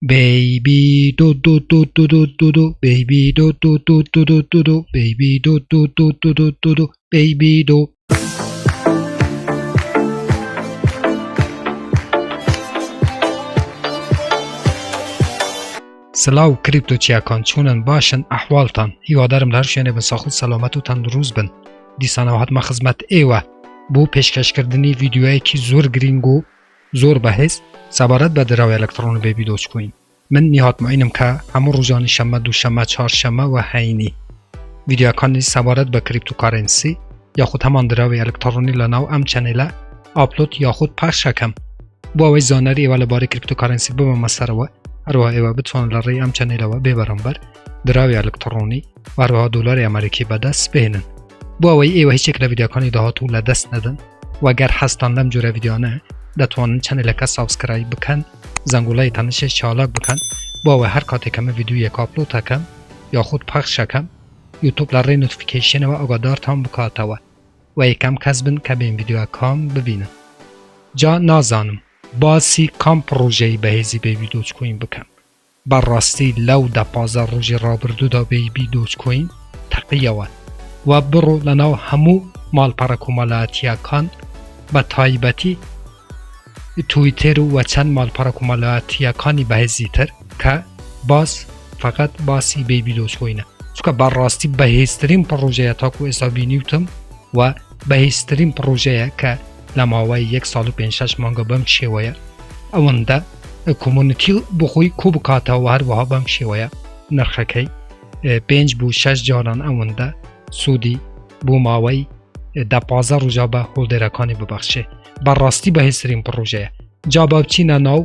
Baby do do do do do do do baby do do do do do do do baby do do do do do do do baby do. سلاو کریپتو چیاکان چونن باشن احوالتان هیوادارم لهر شوێنێ بە ساخت سەلامەت و تەندروست بن. دیسانەوە هاتمە خزمەت ئێوە بۆ پێشکەشکردنی ڤیدیۆیەکی زۆر گرنگ و زۆر بەهێز سەبارەت بە دراوی ئەلەکترۆن بێبی دۆچکۆین. من نیهاتمەینم کە هەموو ڕۆژانی شەمە دووشەمە چهارشەمە و هەینی ڤیدیۆکانی سەبارەت بە کریپتۆکارنسی یاخود هەمان دراوی ئەلەکترۆنی لەناو ئەم چەنێلە ئاپلۆد یاخود پاش ئەکەم بۆ ئەوەی زانەری ئێوە لەبارەی کریپتۆکارنسی ببەمە سەرەوە، هەروەها ئێوە بتوانن لە ڕێی ئەم چەنێلەوە بێ بەرامبەر دراوی ئەلەکترۆنی و هەروەها دۆلاری ئەمریکی بەدەست بهێنن. بۆ ئەوەی ئێوە هیچێک لە ڤیدیۆکانی داهاتوو لەدەست نەدەن و گەر حەستان لەم جۆرە ڤیدیۆانە دەتوانن چەنێلەکە سابسکرایب بکەن، زەنگوڵای تەنشێک چالاک بکەن بۆ ئەوەی هەر کاتێکەمە ڤیدیۆیەک ئاپلۆد ئەکەم یاخود پەخش ئەکەم یوتوب لە ڕێی نۆتیفیکەیشنەوە ئاگادارتان بکاتەوە و یەکەم کەس بن کە بێن ڤیدیۆکام ببینن. جا نازانم باسی کام پرۆژەی بەهێزی بێبی دۆچکۆین بکەم. بەڕاستی لەو 15 ڕۆژی ڕابردوودا بێبی دۆچکۆین تەقیەوە و بڕۆ لەناو هەموو ماڵپەڕە کۆمەڵایەتیەکان بە تایبەتی تویتر و چەند ماڵپەڕە کۆمەڵایەتیەکانی بەهێزی تر کە باس فقط باسی بێبی دۆچکۆینە، چونکە بەڕاستی بەهێزترین پرۆژەیە تاکو ئێستا بینیوتم و بەهێزترین پرۆژەیە کە لە ماوەی 1 ساڵ و 5-6 مانگە بەم شێوەیە ئەوەندە کۆمونیتی بخۆی کوو بکاتەوە، هەروەها بەم شێوەیە نرخەکەی 5 بوو 6 جاران ئەوەندە سوودی بۆ ماوەی 15 ڕۆژە بە هۆڵدەرەکانی ببەخشێ. بەڕاستی بەهێزترین پرۆژەیە. جا با بچینە ناو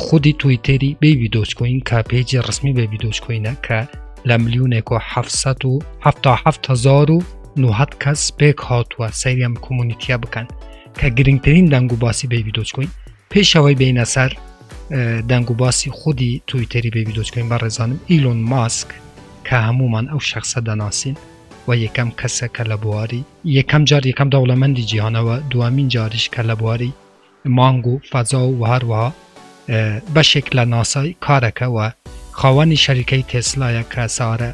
خودی تویتری بێبی دۆچکۆین کە پێیجی ڕسمی بێبی دۆچکۆینە کە لە 1,777,900 کەس پێک هاتووە سەیری ئەم کۆمونیتیە بکەن کە گرنگترین دەنگ و باسی بێبی دۆچکۆین پێشەوەی بینە سەر دەنگ و باسی خودی تویتری بێبی دۆچکۆین بەڕێزانم ئیلۆن ماسک کە هەمومان ئەو شەخسە دەناسین و یەکەم کەسە کە لە بواری یەکەم جار یەکەم دەوڵەمەندی جیهانەوە دوامین جاریش کە لە بواری مانگ و فەزا و هەروەها بەشێک لە ناسای کارەکە و خاوەنی شەریکەی تێسلایە کە سارە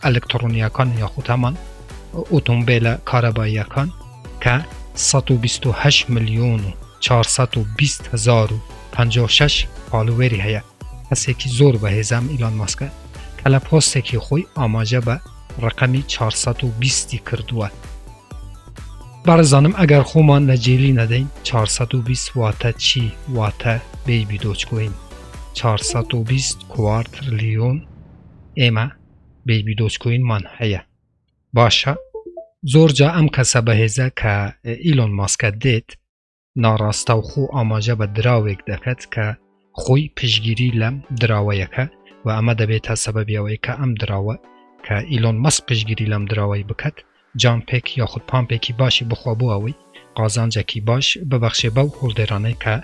ئەلەکترۆنیەکان یاخود هەمان ئۆتۆمبیلە کارەباییەکان کە 128 ملیۆن و 420,056 فالوێری هەیە. کەسێکی زۆر بەهێزەم ئیلۆن ماسکە کە لە پۆستێکی خۆی ئاماژە بە ڕقەمی 420 کردووە. بەڕێزانم ئەگەر خۆمان لەجێلی نەدەین 420 واتە چی؟ واتە بێبی دۆچکۆین 420 کوارتریلیۆن ئێمە بێبی دۆچکۆینمان هەیە. باشە زۆرجا ئەم کەسە بەهێزە کە ئیلۆن ماسکە دێت ناڕاستە و خۆ ئاماژە بە دراوێک دەکات کە خۆی پشگیری لەم دراوەیەکە و ئەمە دەبێتە سەبەبیەوەی کە ئەم دراوە کە ئیلۆن ماسک پشگیری لەم دراوەی بکات جامپێک یاخود پامپێکی باشی بخوا بۆ ئەوەی قازانجێکی باش ببەخشێ بەو هۆڵدێرانەی کە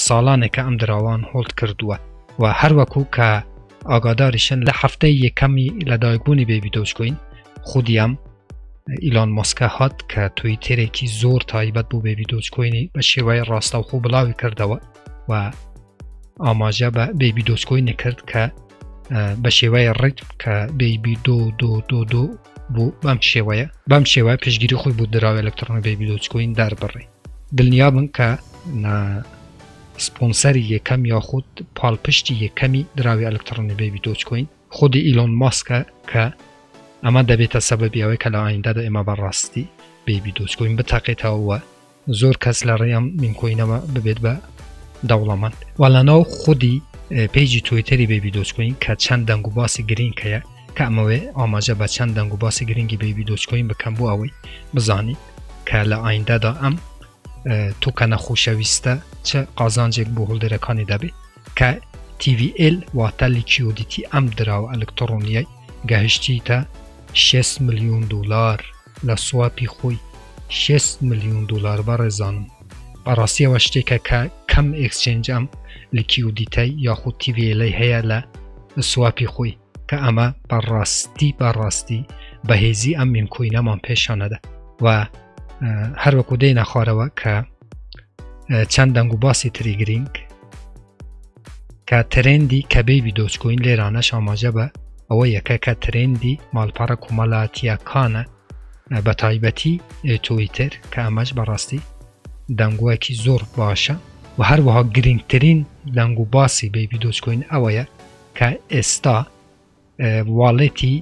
ساڵانێکە ئەم دراوان هۆڵد کردووە و هەروەکو کە ئاگاداریشن لە هەفتەی یەکەمی لەدایکبوونی بێبی دۆچکۆین خودی ئەم ئیلۆن ماسکە هات کە تویترێکی زۆر تایبەت بوو بێبی دۆچکۆینی بە شێوەی ڕاستەوخۆ بڵاوی کردەوە و ئاماژە بە بێبی دۆچکۆینی کرد کە بە شێوەیە ڕیتم کە بێبی دۆ بوو بەم شێوەیە پشگیری خۆی بۆ دراوی ئەلەکترۆنی بێبی دۆچکۆین دەربڕی. دڵنیابن کە سپۆنسەری یەکەم یاخود پاڵپشتی یەکەمی دراوی ئەلەکترۆنی بێبی دۆچکۆین خودی ئیلۆن ماسکە کە ئەمە دەبێتە سەبەبیەوەی کە لە ئایندەدا ئێمە بەڕاستی بێبی دۆچکۆین بتەقێتەوە زۆر کەس لە ڕێیان مینکۆینەوە ببێت بە دەوڵەمەند و لەناو خودی پێیجی تویتری بێبی دۆچکۆین کە چەند دەنگ و باسی گرنگەیە کە ئەمەوێ ئاماژە بە چەند دەنگ و باسی گرنگی بێبی دۆچکۆین بکەم بۆ ئەوەی بزانی کە لە ئایندەدا ئەم توکە نەخۆشەویستە چه قازانجێک بۆ هۆڵدەرەکانی دەبێت کە TVL واتە لیکیۆدیتی ئەم دراوە ئەلەکترۆنیای گەهشتیتە 6 ملیۆن دلار لە سواپی خۆی 6 ملیۆن دلار بەڕێزانم. بەڕاستیەوە شتێکە کە کەم ئێکسچێنج ئەم لیکیۆدیتەی یاخود TVLی هەیە لە سواپی خۆی کە ئەمە بەڕاستی بەهێزی ئەم مینکۆینەمان پێشانەدا و هەروەکو دێنە خوارەوە کە چەند دەنگ و باسی تری گرنگ کە ترێندی کە بیبی دۆچکۆین لێرانەش ئاماژە بە ئەوە یەکە کە ترێندی ماڵپەڕە کۆمەڵایەتیەکانە بە تایبەتی تویتر کە ئەمەش بەڕاستی دەنگووەکی زۆر باشە و هەروەها گرنگترین دەنگ و باسی بیبی دۆچکۆین ئەوەیە کە ئێستا واڵێتی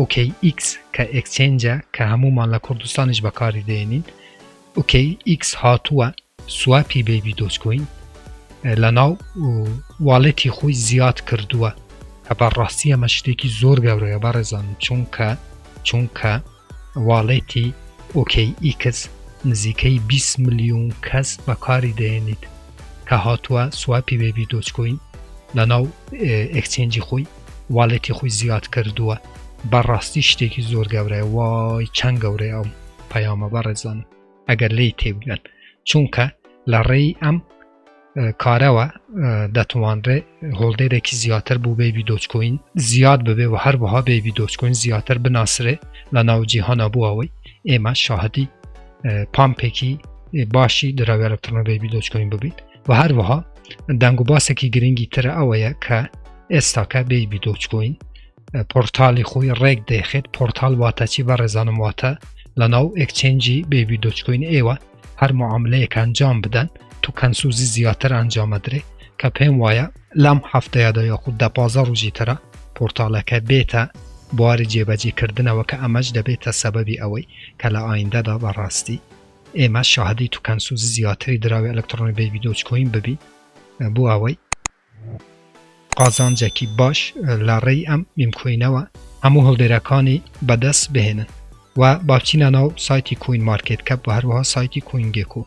OKX کە ئەکسچێنجە کە هەمومان لە کوردستانیش بەکاری دێنین OKX هاتووە سواپی بیبی دۆچکۆین لەناو واڵێتی خۆی زیاد کردووە کە بەڕاستی ئەمە شتێکی زۆر گەورەیە بەڕێزانم چونکە واڵێتی OKX نزیکەی 20 ملیۆن کەس بەکاری دێنیت کە هاتووە سواپی بیبی دۆچکۆین لەناو ئەکسچێنجی خۆی واڵێتی خۆی زیاد کردووە بەڕاستی شتێکی زۆر گەورەیە وای چەند گەورەیە ئەم پەیامە بەڕێزانم ئەگەر لی تێبگەن چونکە لە ڕێی ئەم کارەوە دەتوانرێ هۆڵدێرێکی زیاتر بوو بیبی دۆچکۆین زیاد ببێ و هەروەها بیبی دۆچکۆین زیاتر بناسرێ لە ناو جیهانە بوو ئەوەی ئێمە شاهدی پامپێکی باشی دراوی ئەلکترۆنی بیبی دۆچکۆین ببین و هەروەها دەنگ و باسێکی گرنگی ترە ئەوەیە کە ئێستاکە بیبی دۆچکۆین پۆرتالی خۆی ڕێک دەیخێت پۆرتال واتە چی بەڕێزانم واتە لە ناو ئەکسچێنجی بیبی دۆچکۆین ئێوە هەر معاملەیەک ئەنجام بدەن توکەنسوزی زیاتر ئەنجامەدرێ کە پێم وایە لەم هەفتەیەدا یاخود 15 ڕۆژی ترە پۆرتالەکە بێتە بواری جێبەجێکردنەوە کە ئەمەش دەبێتە سەبەبی ئەوەی کە لە ئایندەدا بەڕاستی ئێمە شاهدی توکەنسوزی زیاتری دراوی ئەلکترۆنی بیبی دۆچکۆین ببین بۆ ئەوەی قازانجێکی باش لە ڕێی ئەم میمکۆینەوە هەموو هەڵدێرەکانی بەدەست بهێنن و باچینە ناو سایتی کوین مارکێت کەپ و هەروەها سایتی کوینگێکۆ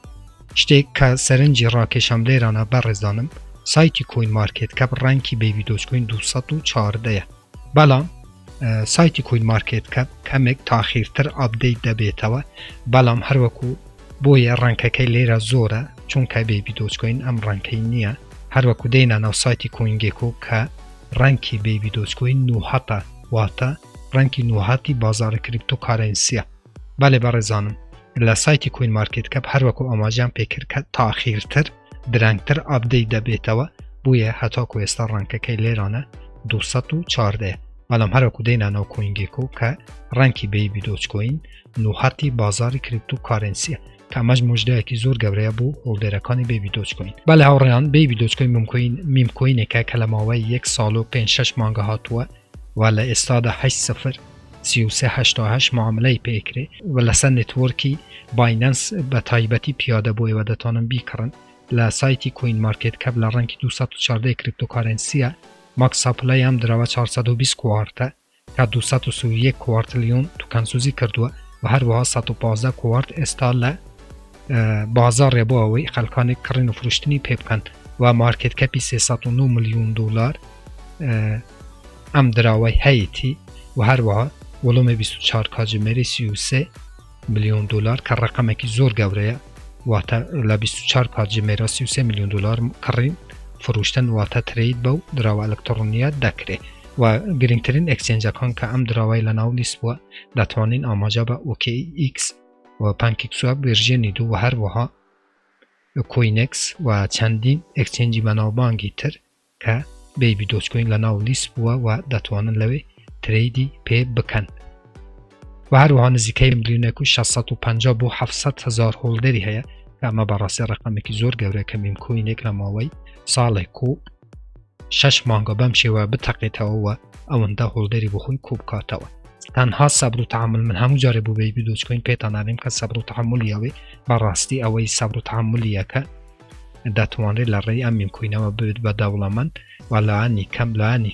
شتێک کە سەرنجی ڕاکێشەم لێرانە بەڕێزانم سایتی کوین مارکێت کەپ ڕەنکی بیبی دۆچکۆین 214ە بەڵام سایتی کوین مارکێت کەپ کەمێک تاخیرتر ئابدەیت دەبێتەوە بەڵام هەروەکو بۆیە ڕەنکەکەی لێرە زۆرە چونکە بیبی دۆچکۆین ئەم ڕەنکەی نییە هەروەکو دێنە ناو سایتی کوینگێکۆ کە ڕەنکی بیبی دۆچکۆین نوهەتە واتە ڕەنکی نوهەتی بازارە کریپتۆکارەنسیە بەڵێ بەڕێزانم لە سایتی کوین مارکێت کەپ هەروەکو ئاماژیان پێکرد کە تاخیرتر درەنگتر ئابدەیت دەبێتەوە بویە هەتاکو ئێستا ڕەنکەکەی لێرانە 214 بەڵام هەروەکو دێنە ناو کوینگێکۆ کە ڕەنکی بیبی دۆچکۆین نوهەتی بازاری کریپتۆکارەنسیە کە ئەمەش موژدەیەکی زۆر گەورەیە بوو هۆڵدێرەکانی بیبی دۆچکۆین بەڵێ هاوڕێیان بیبی دۆچکۆین میمکۆینێکە کە لە ماوەی 1 ساڵ و 5-6 مانگە هاتووە و لە ئێستادا 8 معاملەی پێکرێ و لەسەر نێتوەرکی باینەنس بە تایبەتی پیادە بۆیەوە دەتوانن بیکڕن لە سایتی کوین مارکێت کەپ لە ڕەنکی 214 کریپتۆکارەنسیە ماکس ساپلای ئەم درەوە 420 کوارتە کە 231 کوارتلیۆن توکەنسوزی کردووە و هەروەها 115 کوارت ئێستا لە بازارێ بۆ ئەوەی خەڵکانی کڕین و فروشتنی پێ بکەن و مارکێت کەپی 309 ملیۆن دلار ئەم دراوەی هەیەی و هەروەها وەڵۆمە 24 کاتژمێری 33 ملیۆن دلار کە ڕقەمێکی زۆر گەورەیە واتە لە 24 کاتژمێرە 33 ملیۆن دلار کڕین فروشتن واتە ترید بەو دراوە ئەلکترۆنیە دەکرێت و گرنگترین ئەکسچێنجەکان کە ئەم دراوای لە ناو لیست بووە دەتوانین ئاماژە بە OKX و پانکیکسواب ڤێرژێنی دوو و هەروەها کوینکس و چەندین ئەکسچێنجی بەناوبانگی تر کە بیبی دۆچکۆین لە ناو لیست بووە و دەتوانن لەوێ تریدی پێ بکەن و هەروەها نزیکەی ملیۆنێک و 650 بۆ 700,000 هۆڵدەری هەیە کە ئەمە بەڕاستی ڕقەمێکی زۆر گەورە کە میمکۆینێک لە ماوەی ساڵێک و 6 مانگە بەم شێوە بتەقێتەوە و ئەوەندە هۆڵدەری بۆ خۆی کوب کاتەوە تەنها سەبر و تەحمل من هەموو جارێ بوو بیبی دۆچکۆین پێتان ناڵێم کە سەبر و تەحملیەوەی بەڕاستی ئەوەی سەبر و تەحملیەکە دەتوانرێت لە ڕێی ئەم میمکۆینەوە ببێت بە دەوڵەمەند و لایانی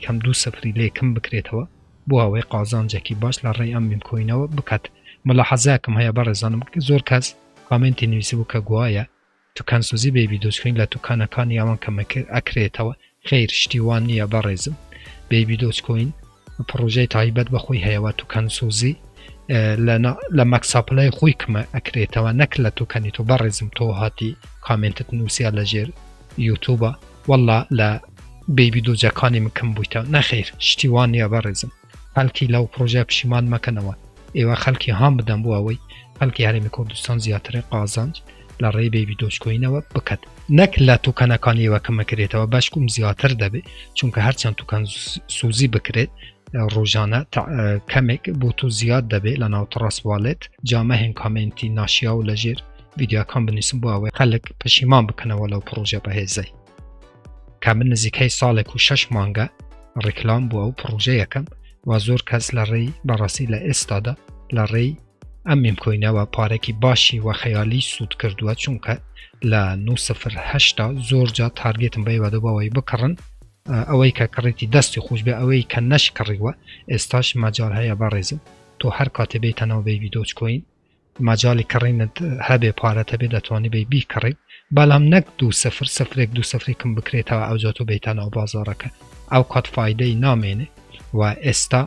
کەم 2 سفری لێ کەم بکرێتەوە بۆ ئەوەی قازانجێکی باش لە ڕێی ئەم میمکۆینەوە بکات ملاحەزەیەکم هەیە بەڕێزانم زۆر کەس کامنتی نویسی بوو کە گوایە توکەنسوزی بیبی دۆچکۆین لە دوکانەکانی ئەوان کەم ئەکرێتەوە خیر شتیوان نییە بەڕێزم بیبی دۆچکۆین پرۆژەی تایبەت بەخۆی هەیەوە توکەنسوزی لە مەکساپلای خۆی کمە ئەکرێتەوە نەک لە توکەنی تۆ بەڕێزم تۆ هاتی کامنتت نووسیا لە ژێر یوتوبە وەڵا لە بیبی دۆجەکانی مکەم بوویتەوە نەخیر شتیوان نییە بەڕێزم خەڵکی لەو پرۆژە پشیمان مەکەنەوە ئێوە خەڵکی هام بدەن بۆ ئەوەی خەڵکی هەرێمی کوردستان زیاتر قازانج لڕێی بێبی دۆچکۆینەوە بکات نەک لە توکەنەکانیەوە کەمەکرێتەوە باشکوم زیاتر دەبێ چونکە هەرچەند توکەن سوزی بکرێت ڕۆژانە کەمێک بۆ تو زیاد دەبێت لە ناو تڕاستوالێت جامە هێن کامنتی ناشیا و لەژێر ڤیدیۆکان بنووسم بۆ ئەوەی خەڵک پەشیمان بکەنەوە لەو پرۆژە بەهێزەی کە من نزیکەی ساڵێک و 6 مانگە ڕیکلام بووە و پرۆژەیەکەم و زۆر کەس لە ڕێی بەڕاستی لە ئێستادا لە ڕێی ئەم میمکۆینەوە پارێکی باشی و خەیالی سوود کردووە چونکە لە 908 زۆر جا تارگێتم بەیوەدە بەوەی بکڕن ئەوەی کە کڕێتی دەستی خۆش بێ ئەوەی کە نەشکڕیوە ئێستاش مەجال هەیە بەڕێزم تۆ هەر کاتێ بێتەنەوە بێبی دۆچکۆین مەجاڵی کڕینت هەبێ پارەتە بێ دەتوانی بێ بیکڕی بەڵام نەک 2-0-0-1-2-0 بکرێتەوە ئەوجا تۆ بێتەنەوە بازارەکە ئەو کات فایدەی نامێنێ و ئێستا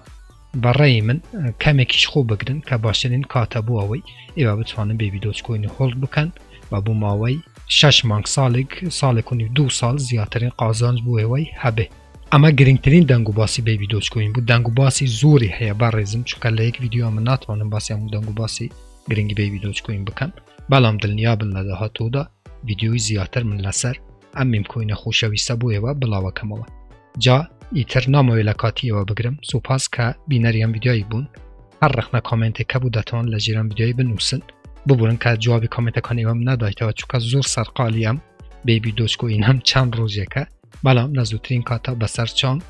بەڕێی من کەمێکیش خۆ بگرن کە باشترین کاتە بوو ئەوەی ئێوە بتوانن بێبی دۆچکۆینی هۆڵد بکەن و بۆ ماوەی 6 مانگ ساڵێک و نیو 2 ساڵ زیاترین قازانج بۆ ئێوەی هەبێ ئەمە گرنگترین دەنگ و باسی بێبی دۆچکۆین بوو دەنگ و باسی زۆری هەیە بەڕێزم چونکە لە یەک ڤیدیۆ من ناتوانم باسی هەموو دەنگ و باسی گرنگی بێبی دۆچکۆین بکەم بەڵام دڵنیابن لە داهاتوودا ڤیدیۆی زیاتر من لەسەر ئەم میمکۆینە خۆشەویستە بۆ ئێوە بڵاوەکەمەوە جا ئیتر نامەوێت لە کاتیەوە بگرم سوپاس کە بینەری ئەم ڤیدیۆی بوون هەر ڕخنە کامنتێک کە بوو دەتوان لە ژێرم ڤیدیۆی بنووسن ببورن کە جوابی کامنتەکان ئێوەم نەدایتەوە چونکە زۆر سەرقالی ئەم بێبی دۆچکۆین هەم چەند ڕۆژێکە بەڵام لە زووترین کاتە بەسەر چاند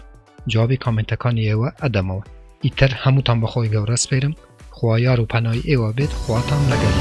جوابی کامنتەکانی ئێوە ئەدەمەوە ئیتر هەمووتان بەخۆی گەورە سپێرم خوا یار و پەنای ئێوە بێت خواتان لەگەڵ